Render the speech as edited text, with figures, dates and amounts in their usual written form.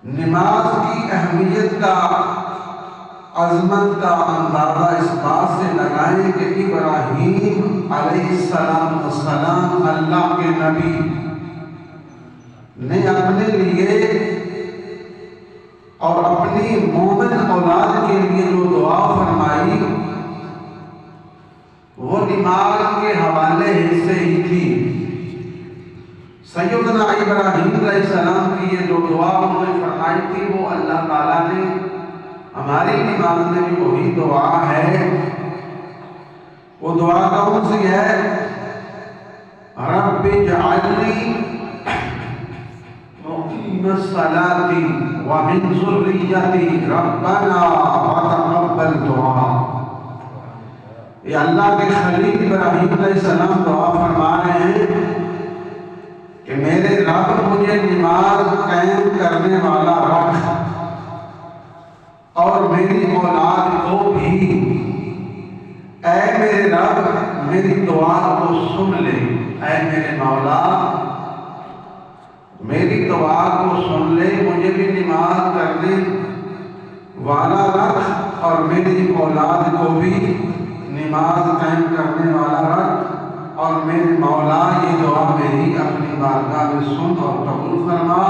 نماز کی اہمیت کا، عظمت کا اندازہ اس بات سے لگائیں کہ ابراہیم علیہ السلام اللہ کے نبی نے اپنے لیے اور اپنی مومن اولاد کے لیے جو دعا فرمائی وہ نماز کے حوالے سے ہی تھی۔ سیدنا ابراہیم علیہ السلام کی یہ جو دعا انہوں نے فرمائی تھی وہ اللہ تعالیٰ نے ہماری نماز میں بھی وہی دعا ہے۔ وہ دعا کون سی ہے؟ رب اجعلنی مقیم الصلاۃ ومن ذریتی ربنا وتقبل دعا۔ یہ اللہ کے خلیل ابراہیم علیہ السلام دعا فرما رہے ہیں کہ میرے رب مجھے نماز قائم کرنے والا رکھ اور میری اولاد کو بھی۔ اے میرے رب میری دعا کو سن لے، اے میرے مولا میری دعا کو سن لے، مجھے بھی نماز کرنے والا رکھ اور میری اولاد کو بھی نماز قائم کرنے والا رکھ، اور میرے مولا یہ دعا میری اپنی بارگاہ میں سن اور قبول فرما۔